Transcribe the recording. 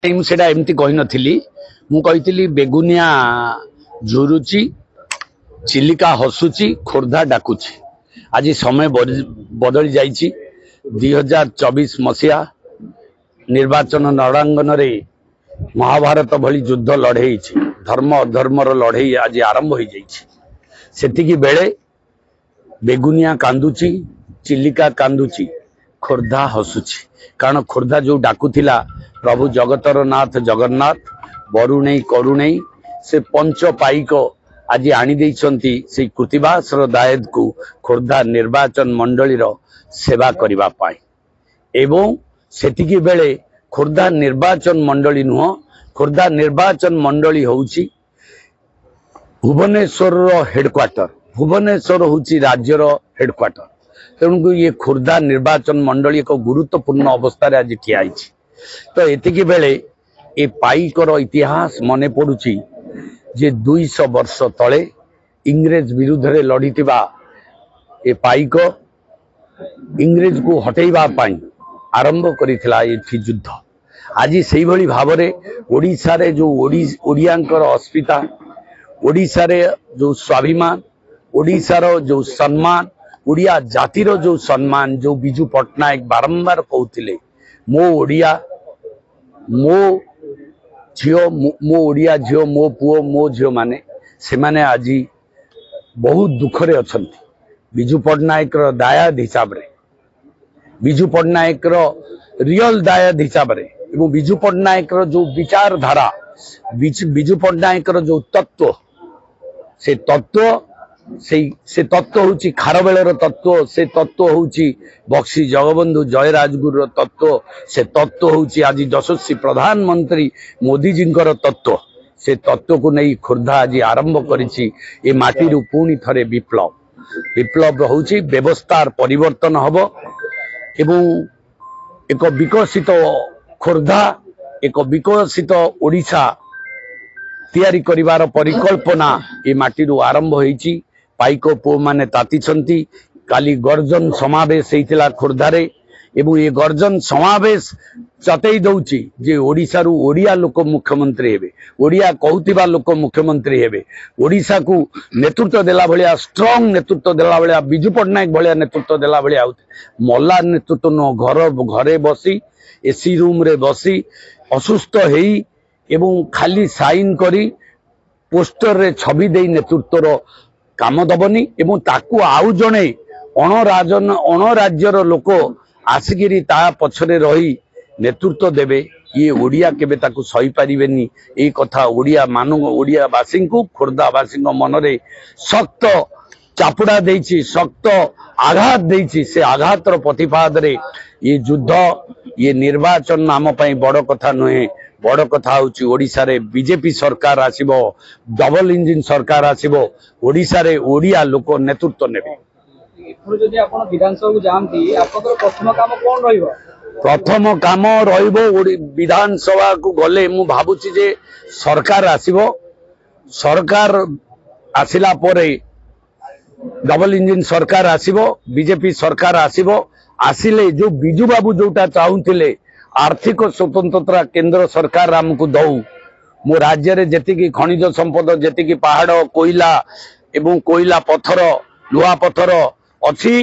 सेटा एमती कही नथिली मु कहितली बेगुनिया झुरुची चिलिका हसुची खोर्धा डाकुची। आज समय बदली जाइछि 2024 मसीहा निर्वाचन रणांगन रे महाभारत भली युद्ध लड़े धर्म अधर्मर लड़े आज आरंभ हो जाइछि। सेतिकी बेले बेगुनिया कांदुची चिलिका कांदुची खोर्धा हसुची। कारण खोर्धा जो डाकुथिला प्रभु जगतर नाथ जगन्नाथ बरुणेई करुणेई से पंच पाइक आज आनी देइछंती से कृतिवासर दायद को खोर्धा निर्वाचन मंडलीर सेवा करिबा पाई। एवं सेतिकी बेले खोर्धा निर्वाचन मंडली नुह खोर्धा निर्वाचन मंडली होउची भुवनेश्वर हेडक्वार्टर। भुवनेश्वर होउची राज्यर हेडक्वार्टर। तेणुक ये खोर्धा निर्वाचन मंडली एक गुरुत्वपूर्ण अवस्था आज ठिया होइछि। तो एतिकी बेले ए पाइकर इतिहास मने पड़ुची जे 200 वर्ष तले इंग्रेज विरुद्ध रे लड़ीतिबा ए पाइक इंग्रेज को हटेइबा पाई आरंभ करिथिला एथि युद्ध। आज सेही भली भाबरे ओडिसा रे जो ओडियांकर अस्मिता ओडिसा रे जो स्वाभिमान ओडिसा रो जो सम्मान ओडिया जातिर जो सम्मान जो बिजू पट्टनायक बारंबार कहते मो ओडिया मो झियो मो ओडिया झियो मो पुओ मो झियो माने से माने आज बहुत दुखरे अछंती। बिजू पट्टनायक रो दायाद हिसाब रे बिजू पट्टनायक रो रियल दायाद हिसाब रे एवं बिजू पट्टनायक रो जो विचारधारा बिजू पट्टनायक रो जो तत्व से तत्व होची खारबेलर तत्व से तत्व होची बक्सी जगबंधु जय राजगुरु तत्व से तत्व होची आज यशस्वी प्रधानमंत्री मोदी जींकर तत्व से तत्व को नहीं खोर्धा आज आरंभ करिछि। ए माटी रु पुणी थरे विप्लव विप्लव होची व्यवस्थार परिवर्तन हबो एवं एक विकसित खोर्धा एक विकसित ओडिशा तैयारी करिवार परिकल्पना ए माटी रु आरंभ होईछि। पाइक पो माने तातीछंती काली गर्जन समावेश हेतिला खोर्धारे एवं ये गर्जन समावेश चतई दउची जे ओडिसा रु ओडिया लोक मुख्यमंत्री हेबे ओडिया कहूतिबा लोक मुख्यमंत्री हेबे ओडिसा को नेतृत्व देला भलिया स्ट्रांग नेतृत्व देला भलिया बिजू पट्टनायक भलिया नेतृत्व देला भलिया मल्ला नेतृत्व न घरे बसी एसी रूम रे बसी असुस्थ हेई एवं खाली साइन करी पोस्टर रे छवि दे नेतृत्वर काम दबनी एवं ताकू आउ जणे अणराज्यर लोक आसिकी ता पछरे रही नेतृत्व देवे ये ओडिया केबे ताकू सही पारिबेनी। ए कथा ओडिया वासी को खोर्धा वासी मनरे सख्त चापुड़ा देइछि सख्त आघात देइछि। से आघातर प्रतिपाद रे ये युद्ध ये निर्वाचन नाम पई बड़ कथा नुहे। बड़ कथा होची ओडिसा रे बीजेपी सरकार आसीबो डबल इंजिन सरकार आसीबो ओडिसा रे ओडिया लोक नेतृत्व नेबे। जदि आपण विधानसभा को जानती आपन प्रथम काम कोन रहिबो? प्रथम काम रहिबो विधानसभा को गले मु भाबुची जे सरकार आसीबो सरकार आसिला परे डबल इंजिन सरकार आसीबो बीजेपी सरकार आसीबो आसिले जो बिजू बाबू जोटा चाहुथिले आर्थिक स्वतंत्रता केंद्र सरकार आमको दऊ मो राज्य रे जेतिकी खनिज संपद जेतिकी पहाड़ कोयला एवं कोयला पत्थर लुहा पत्थर अच्छी